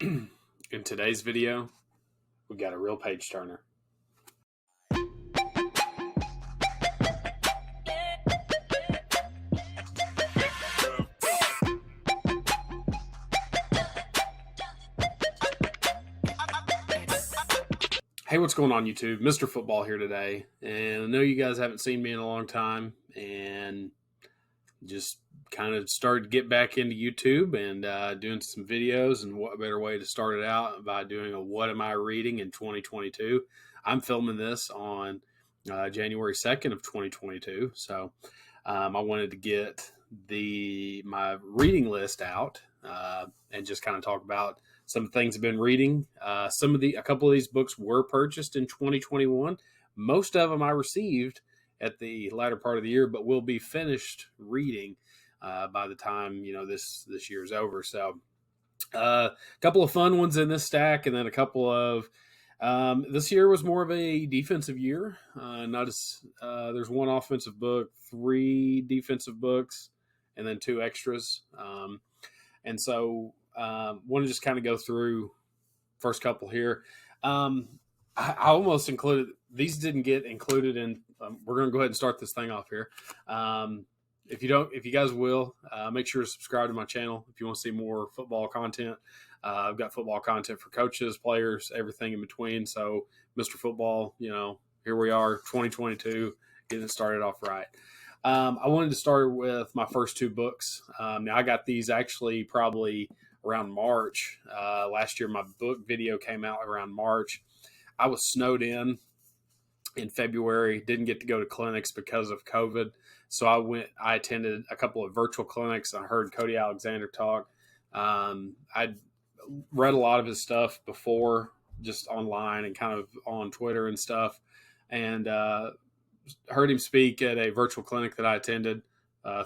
In today's video, we got a real page turner. Hey, what's going on, YouTube? Mr. Football here today. And I know you guys haven't seen me in a long time and just kind of started to get back into YouTube and doing some videos. And what better way to start it out by doing a What Am I Reading in 2022? I'm filming this on January 2nd of 2022. So I wanted to get my reading list out and just kind of talk about some things I've been reading. A couple of these books were purchased in 2021. Most of them I received at the latter part of the year, but will be finished reading by the time this year's over. So a couple of fun ones in this stack, and then a couple of this year was more of a defensive year. Not as there's one offensive book, three defensive books, and then two extras. And so want to just kind of go through first couple here. I almost included these, didn't get included in. We're going to go ahead and start this thing off here. If you guys will, make sure to subscribe to my channel if you want to see more football content. I've got football content for coaches, players, everything in between. So, Mr. Football, here we are, 2022, getting it started off right. I wanted to start with my first two books. Now, I got these actually probably around March. Last year, my book video came out around March. I was snowed in February, didn't get to go to clinics because of COVID. So I attended a couple of virtual clinics. I heard Cody Alexander talk. I'd read a lot of his stuff before, just online and kind of on Twitter and stuff. And heard him speak at a virtual clinic that I attended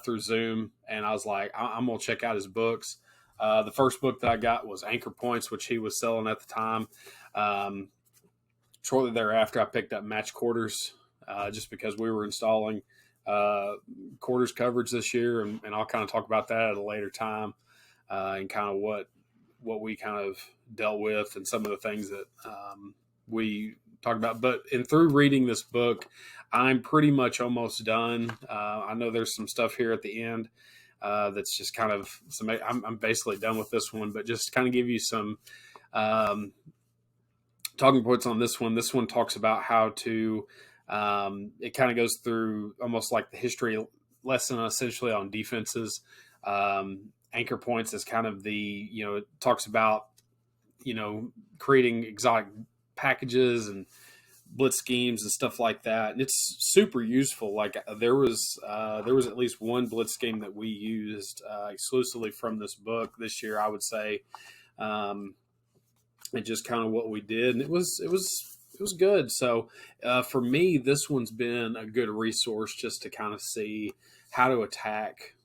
through Zoom. And I was like, I'm going to check out his books. The first book that I got was Anchor Points, which he was selling at the time. Shortly thereafter, I picked up Match Quarters just because we were installing quarters coverage this year, and I'll kind of talk about that at a later time and kind of what we kind of dealt with and some of the things that we talked about. But through reading this book, I'm pretty much almost done. I know there's some stuff here at the end that's just kind of I'm basically done with this one, but just kind of give you some talking points on this one. This one talks about how to, it kind of goes through almost like the history lesson essentially on defenses. Anchor Points is kind of it talks about, creating exotic packages and blitz schemes and stuff like that. And it's super useful. Like there was at least one blitz scheme that we used exclusively from this book this year, I would say. And just kind of what we did, and it was good. So for me, this one's been a good resource just to kind of see how to attack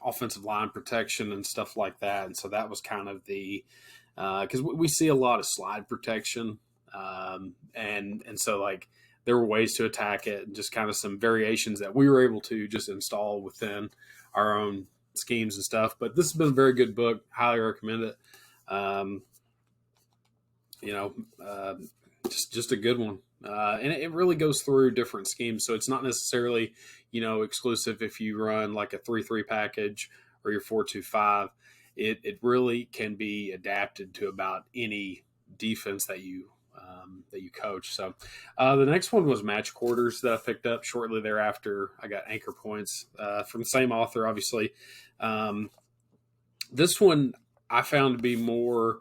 offensive line protection and stuff like that. And so that was kind of because we see a lot of slide protection, and so like there were ways to attack it, and just kind of some variations that we were able to just install within our own schemes and stuff. But this has been a very good book. Highly recommend it. Just a good one. And it really goes through different schemes. So it's not necessarily, exclusive if you run like a 3-3 package or your 4-2-5. It really can be adapted to about any defense that you coach. So the next one was Match Quarters that I picked up shortly thereafter. I got Anchor Points from the same author, obviously. This one I found to be more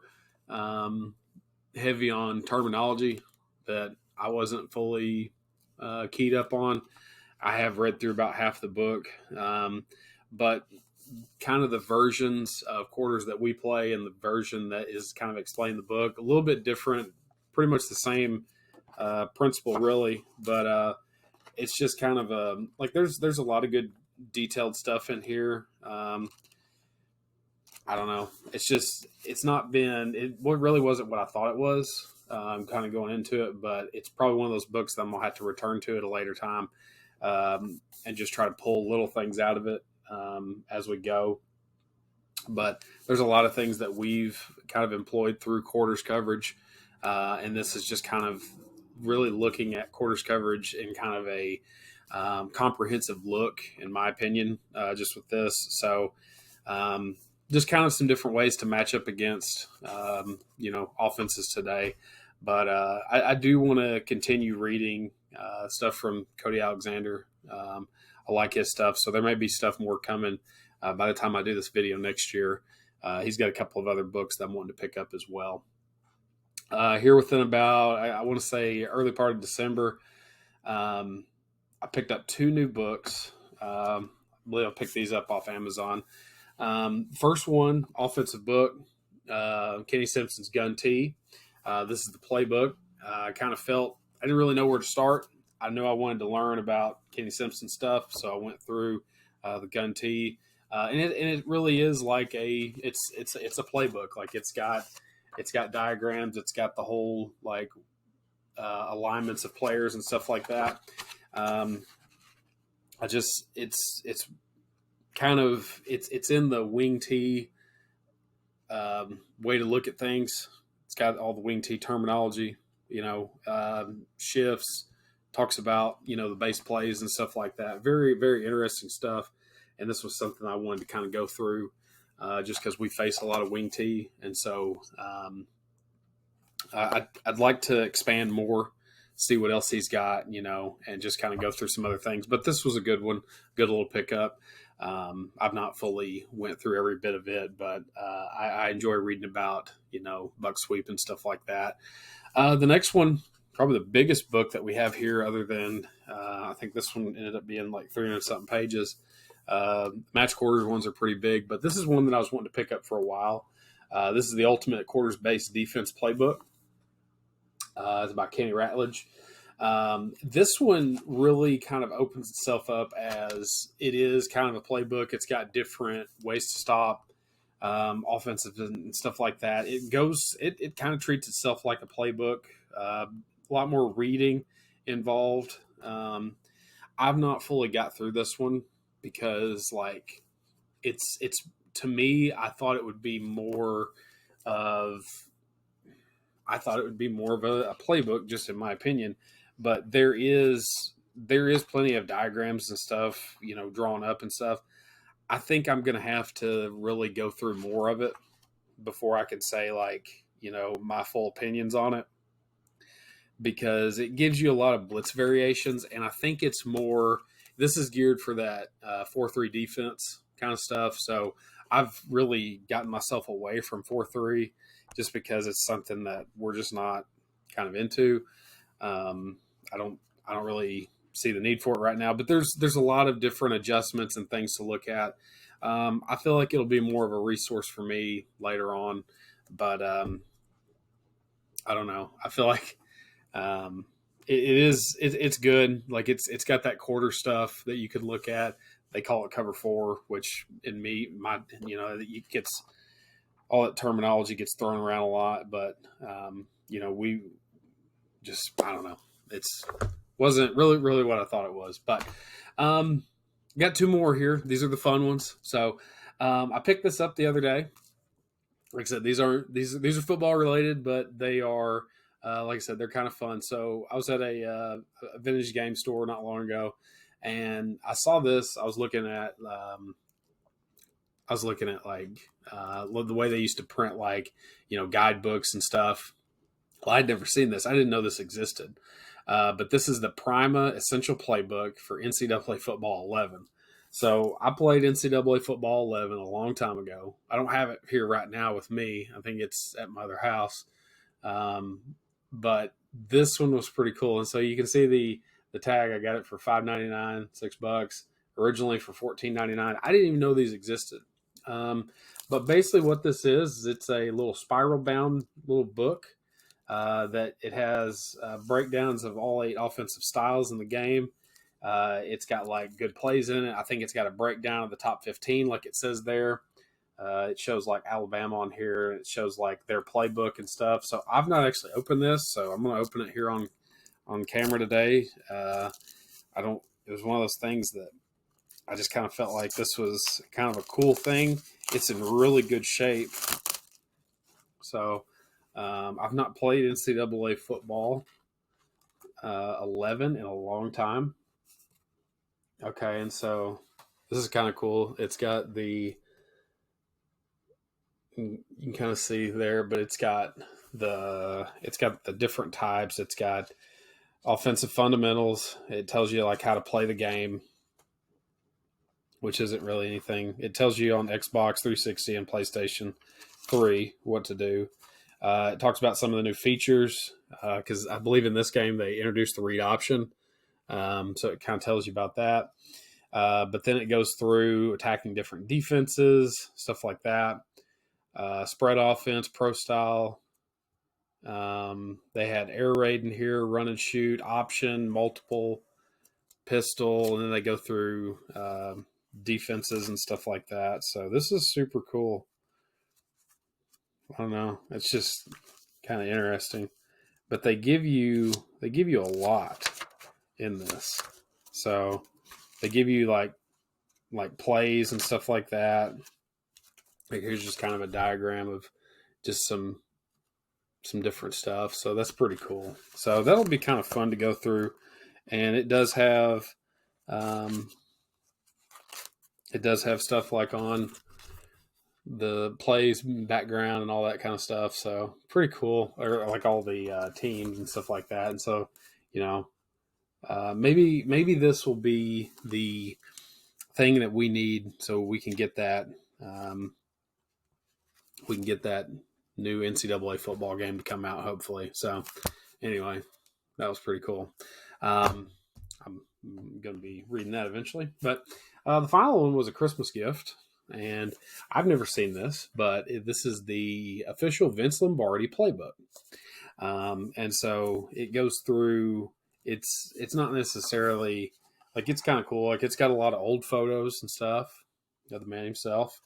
heavy on terminology that I wasn't fully keyed up on. I have read through about half the book, but kind of the versions of quarters that we play and the version that is kind of explained in the book, a little bit different, pretty much the same principle really, but it's just kind of like there's a lot of good detailed stuff in here. I don't know. It's not been, what really wasn't what I thought it was. I'm kind of going into it, but it's probably one of those books that I'm going to have to return to at a later time and just try to pull little things out of it as we go. but there's a lot of things that we've kind of employed through quarters coverage. And this is just kind of really looking at quarters coverage in kind of a comprehensive look, in my opinion, just with this. So just kind of some different ways to match up against, offenses today. But I do want to continue reading stuff from Cody Alexander. I like his stuff, so there may be stuff more coming by the time I do this video next year. He's got a couple of other books that I'm wanting to pick up as well. Here within about, I want to say, early part of December, I picked up 2 new books. I believe I picked these up off Amazon. First one, offensive book, Kenny Simpson's Gun T. This is the playbook. I kind of felt I didn't really know where to start. I knew I wanted to learn about Kenny Simpson stuff, so I went through the Gun T, and it really is like it's a playbook. Like it's got diagrams, it's got the whole like alignments of players and stuff like that. It's kind of it's in the wing T way to look at things. It's got all the wing T terminology, shifts, talks about, the base plays and stuff like that. Very, very interesting stuff. And this was something I wanted to kind of go through just because we face a lot of wing T. And so I'd like to expand more, see what else he's got, and just kind of go through some other things. But this was a good one, good little pickup. I've not fully went through every bit of it, but I enjoy reading about, buck sweep and stuff like that. The next one, probably the biggest book that we have here, other than I think this one ended up being like 300-something pages. Match quarters ones are pretty big, but this is one that I was wanting to pick up for a while. This is the Ultimate Quarters-Based Defense Playbook. It's by Kenny Ratledge. This one really kind of opens itself up as it is kind of a playbook. It's got different ways to stop offensive and stuff like that. It kind of treats itself like a playbook. A lot more reading involved. I've not fully got through this one because it's to me, I thought it would be more of a playbook, just in my opinion. But there is plenty of diagrams and stuff, drawn up and stuff. I think I'm going to have to really go through more of it before I can say my full opinions on it, because it gives you a lot of blitz variations. And I think this is geared for that 4-3 defense kind of stuff. So I've really gotten myself away from 4-3 just because it's something that we're just not kind of into. I don't really see the need for it right now, but there's a lot of different adjustments and things to look at. I feel like it'll be more of a resource for me later on, but I don't know. I feel like it's good. Like it's got that quarter stuff that you could look at. They call it cover 4, which in me, it gets all that terminology gets thrown around a lot, but we just, I don't know. It's wasn't really, really what I thought it was, but got 2 more here. These are the fun ones. So I picked this up the other day. Like I said, these are football related, but they are, like I said, they're kind of fun. So I was at a vintage game store not long ago, and I saw this. I was looking at the way they used to print guidebooks and stuff. Well, I'd never seen this. I didn't know this existed. But this is the Prima Essential Playbook for NCAA Football 11. So I played NCAA Football 11 a long time ago. I don't have it here right now with me. I think it's at my other house. But this one was pretty cool. And so you can see the tag. I got it for $5.99, $6. Originally for $14.99. I didn't even know these existed. But basically what this is it's a little spiral bound little book. That it has breakdowns of all 8 offensive styles in the game. It's got good plays in it. I think it's got a breakdown of the top 15, like it says there. It shows Alabama on here. It shows their playbook and stuff. So I've not actually opened this, so I'm going to open it here on camera today. It was one of those things that I just kind of felt like this was kind of a cool thing. It's in really good shape. So I've not played NCAA football 11 in a long time. Okay, and so this is kind of cool. It's got the, you can kind of see there, but it's got the different types. It's got offensive fundamentals. It tells you like how to play the game, which isn't really anything. It tells you on Xbox 360 and PlayStation 3 what to do. It talks about some of the new features because I believe in this game they introduced the read option. So it kind of tells you about that. But then it goes through attacking different defenses, stuff like that. Spread offense, pro style. They had air raid in here, run and shoot, option, multiple, pistol, and then they go through defenses and stuff like that. So this is super cool. I don't know. It's just kind of interesting. But they give you a lot in this. So they give you like plays and stuff like that. Like here's just kind of a diagram of just some different stuff. So that's pretty cool. So that'll be kind of fun to go through. And it does have stuff like on the plays background and all that kind of stuff. So pretty cool. Or like all the teams and stuff like that. And so, you know, maybe this will be the thing that we need so we can get that new NCAA football game to come out, hopefully. So anyway, that was pretty cool. I'm going to be reading that eventually. But the final one was a Christmas gift. And I've never seen this, but this is the official Vince Lombardi playbook. And so it goes through, it's not necessarily, like it's kind of cool. Like it's got a lot of old photos and stuff of the man himself.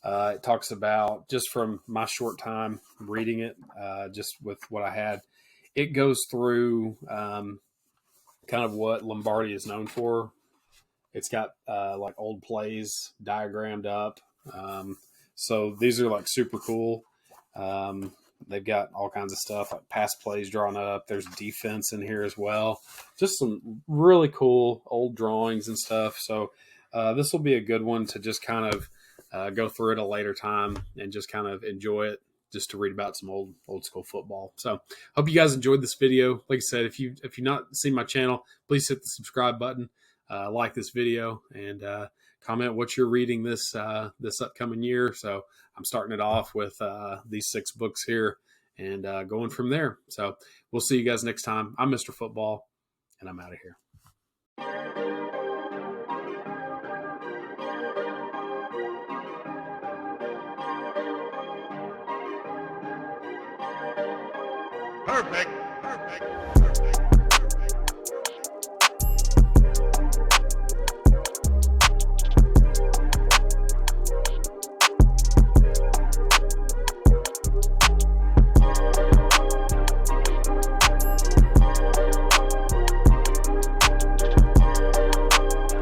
It talks about, just from my short time reading it, just with what I had, it goes through kind of what Lombardi is known for. It's got like old plays diagrammed up. So these are like super cool. They've got all kinds of stuff like past plays drawn up. There's defense in here as well. Just some really cool old drawings and stuff. So this will be a good one to just kind of go through at a later time and just kind of enjoy it, just to read about some old school football. So hope you guys enjoyed this video. Like I said, if you've not seen my channel, please hit the subscribe button. Like this video and comment what you're reading this upcoming year. So I'm starting it off with these 6 books here and going from there. So we'll see you guys next time. I'm Mr. Football, and I'm out of here. Perfect.